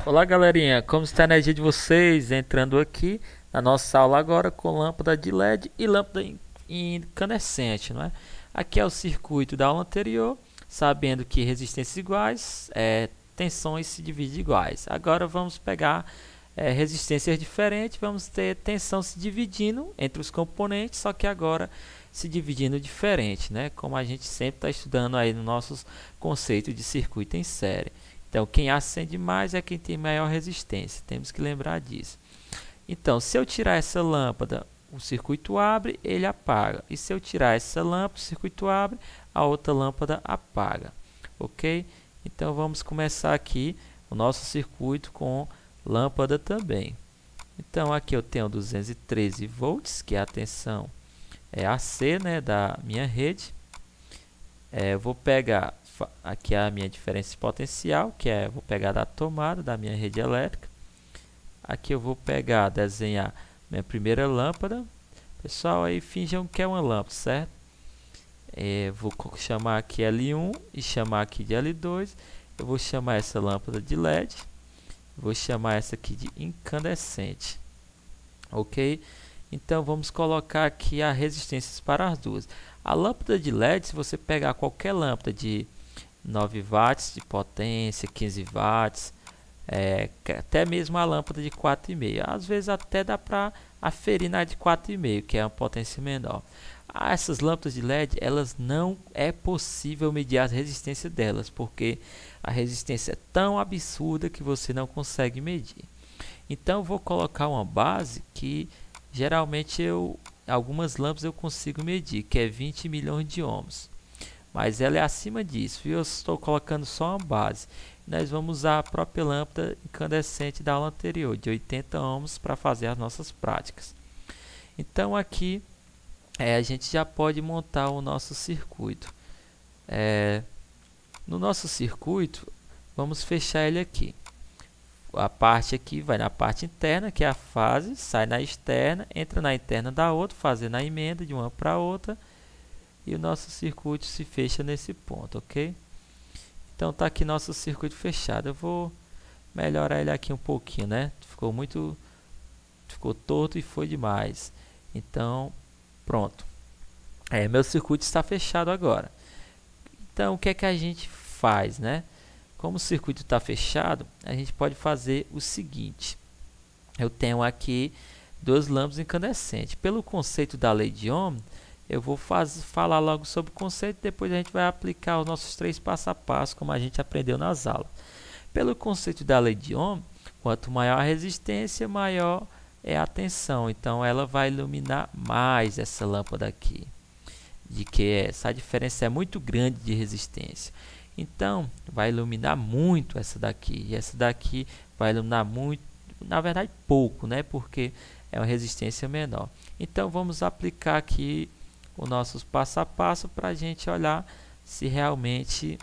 Olá galerinha, como está a energia de vocês? Entrando aqui na nossa aula agora com lâmpada de LED e lâmpada incandescente, não é? Aqui é o circuito da aula anterior, sabendo que resistências iguais, tensões se dividem iguais. Agora vamos pegar resistências diferentes, vamos ter tensão se dividindo entre os componentes, só que agora se dividindo diferente, né? Como a gente sempre está estudando aí no nossos conceitos de circuito em série. Então, quem acende mais é quem tem maior resistência. Temos que lembrar disso. Então, se eu tirar essa lâmpada, o circuito abre, ele apaga. E se eu tirar essa lâmpada, o circuito abre, a outra lâmpada apaga. Ok? Então, vamos começar aqui o nosso circuito com lâmpada também. Então, aqui eu tenho 213 volts, que é a tensão AC, né, da minha rede. Eu vou pegar aqui a minha diferença de potencial, vou pegar da tomada da minha rede elétrica. Aqui eu vou pegar, desenhar minha primeira lâmpada. Pessoal, aí finjam que é uma lâmpada, certo? Vou chamar aqui L1 e chamar aqui de L2. Eu vou chamar essa lâmpada de LED. Vou chamar essa aqui de incandescente. Ok? Então vamos colocar aqui as resistências para as duas. A lâmpada de LED, se você pegar qualquer lâmpada de 9 watts de potência, 15 watts, até mesmo a lâmpada de 4,5. Às vezes até dá para aferir na de 4,5, que é uma potência menor. Essas lâmpadas de LED, elas não é possível medir a resistência delas, porque a resistência é tão absurda que você não consegue medir. Então eu vou colocar uma base que geralmente algumas lâmpadas eu consigo medir, que é 20 milhões de ohms. Mas ela é acima disso, viu? Eu estou colocando só uma base. Nós vamos usar a própria lâmpada incandescente da aula anterior, de 80 ohms, para fazer as nossas práticas. Então aqui a gente já pode montar o nosso circuito. No nosso circuito, vamos fechar ele aqui. A parte aqui vai na parte interna, que é a fase, sai na externa, entra na interna da outra, fazendo a emenda de uma para outra. E o nosso circuito se fecha nesse ponto, ok? Então está aqui nosso circuito fechado. Eu vou melhorar ele aqui um pouquinho, né? Ficou torto e foi demais. Então, pronto. Meu circuito está fechado agora. Então, o que é que a gente faz, né? Como o circuito está fechado, a gente pode fazer o seguinte. Eu tenho aqui duas lâmpadas incandescentes. Pelo conceito da lei de Ohm, eu vou falar logo sobre o conceito, depois a gente vai aplicar os nossos 3 passo a passo, como a gente aprendeu nas aulas. Pelo conceito da lei de Ohm, quanto maior a resistência, maior é a tensão. Então, ela vai iluminar mais essa lâmpada aqui. De que essa diferença é muito grande de resistência. Então, vai iluminar muito essa daqui. E essa daqui vai iluminar muito, na verdade pouco, né? Porque é uma resistência menor. Então, vamos aplicar aqui os nossos passo a passo para a gente olhar se realmente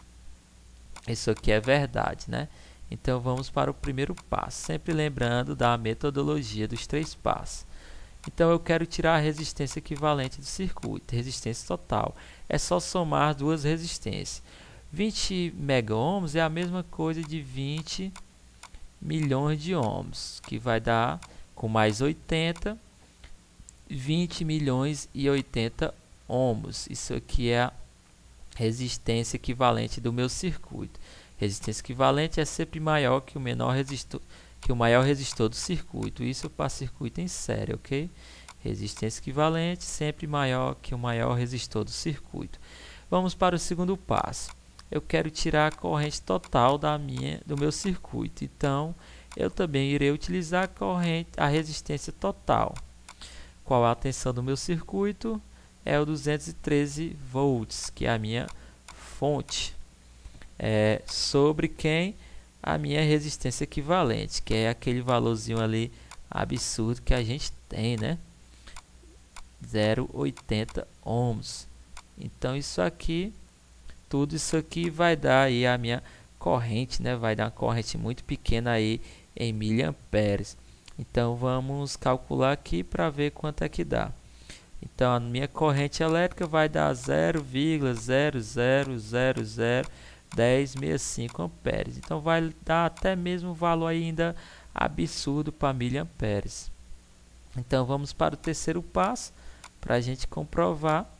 isso aqui é verdade, né? Então, vamos para o primeiro passo. Sempre lembrando da metodologia dos 3 passos. Então, eu quero tirar a resistência equivalente do circuito, resistência total. É só somar duas resistências. 20 mega-ohms é a mesma coisa de 20 milhões de ohms, que vai dar, com mais 80, 20 milhões e 80 ohms. Isso aqui é a resistência equivalente do meu circuito. Resistência equivalente é sempre maior que o menor resistor, que o maior resistor do circuito. Isso para circuito em série, ok? Resistência equivalente sempre maior que o maior resistor do circuito. Vamos para o segundo passo. Eu quero tirar a corrente total do meu circuito. Então, eu também irei utilizar a resistência total. Qual é a tensão do meu circuito? É o 213 volts, que é a minha fonte. Sobre quem? A minha resistência equivalente, que é aquele valorzinho ali absurdo que a gente tem, né? 0,80 ohms. Então, tudo isso aqui vai dar aí a minha corrente, né? Vai dar uma corrente muito pequena aí em miliamperes. Então, vamos calcular aqui para ver quanto é que dá. Então, a minha corrente elétrica vai dar 0,0000 10,65 amperes. Então vai dar até mesmo um valor ainda absurdo para miliamperes. Então vamos para o terceiro passo para a gente comprovar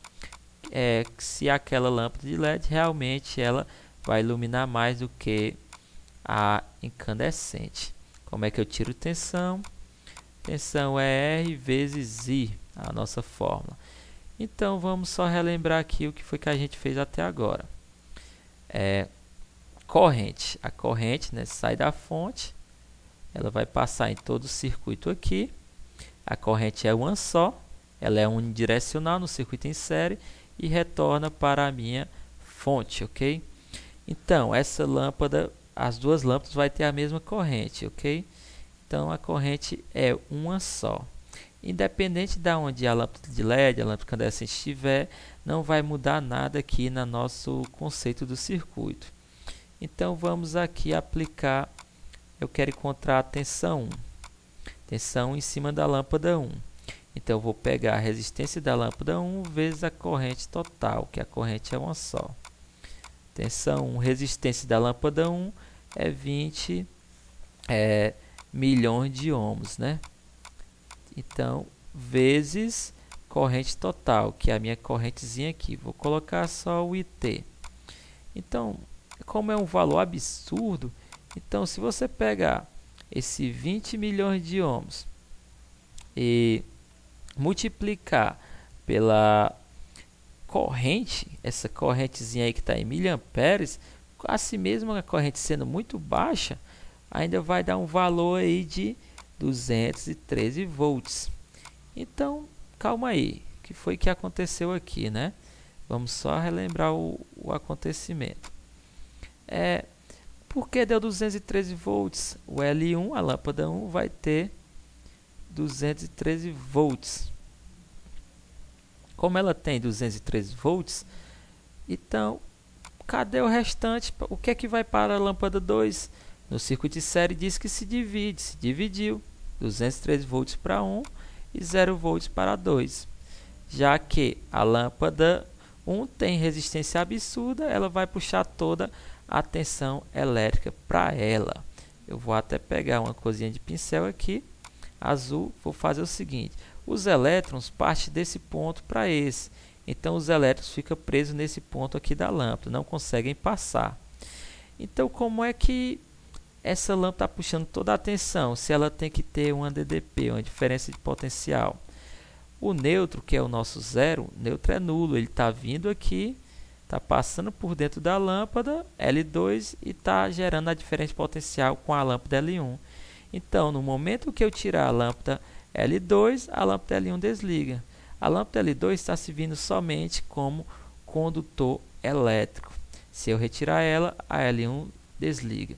se aquela lâmpada de LED realmente ela vai iluminar mais do que a incandescente. Como é que eu tiro tensão? Tensão é R vezes I, a nossa fórmula. Então vamos só relembrar aqui o que foi que a gente fez até agora. Corrente. A corrente, né, sai da fonte, ela vai passar em todo o circuito aqui. A corrente é uma só, ela é unidirecional no circuito em série e retorna para a minha fonte, ok? Então, essa lâmpada, as duas lâmpadas vai ter a mesma corrente, ok? Então, a corrente é uma só. Independente de onde a lâmpada de LED, a lâmpada incandescente estiver, não vai mudar nada aqui no nosso conceito do circuito. Então, vamos aqui aplicar, eu quero encontrar a tensão 1. Tensão em cima da lâmpada 1. Então, eu vou pegar a resistência da lâmpada 1 vezes a corrente total, que a corrente é uma só. Tensão 1, resistência da lâmpada 1 é 20 milhões de ohms, né? Então, vezes corrente total, que é a minha correntezinha aqui. Vou colocar só o IT. Então, como é um valor absurdo, então se você pegar esse 20 milhões de ohms e multiplicar pela corrente, essa correntezinha aí que está em miliamperes, assim mesmo a corrente sendo muito baixa, ainda vai dar um valor aí de 213 volts. Então, calma aí, o que foi que aconteceu aqui, né? Vamos só relembrar o acontecimento. Por que deu 213 volts? O L1, a lâmpada 1, vai ter 213 volts. Como ela tem 213 volts, então, cadê o restante? O que é que vai para a lâmpada 2? No circuito de série diz que se divide, se dividiu. 213 volts para 1 e 0 volts para 2. Já que a lâmpada 1 tem resistência absurda, ela vai puxar toda a tensão elétrica para ela. Eu vou até pegar uma coisinha de pincel aqui, azul, vou fazer o seguinte. Os elétrons partem desse ponto para esse. Então, os elétrons ficam presos nesse ponto aqui da lâmpada, não conseguem passar. Então, como é que essa lâmpada está puxando toda a tensão, se ela tem que ter uma DDP, uma diferença de potencial? O neutro, que é o nosso zero, o neutro é nulo, ele está vindo aqui, está passando por dentro da lâmpada L2 e está gerando a diferença de potencial com a lâmpada L1. Então, no momento que eu tirar a lâmpada L2, a lâmpada L1 desliga. A lâmpada L2 está servindo somente como condutor elétrico. Se eu retirar ela, a L1 desliga.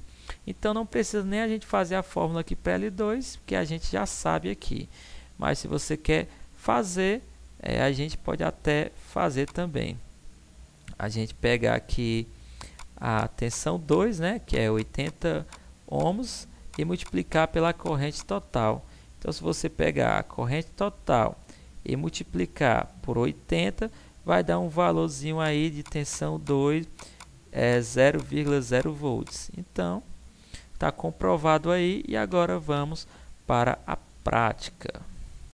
Então, não precisa nem a gente fazer a fórmula aqui para L2, porque a gente já sabe aqui. Mas se você quer fazer, a gente pode até fazer também. A gente pega aqui a tensão 2, né, que é 80 ohms, e multiplicar pela corrente total. Então, se você pegar a corrente total e multiplicar por 80, vai dar um valorzinho aí de tensão 2, 0,0 volts. Então, está comprovado aí, e agora vamos para a prática.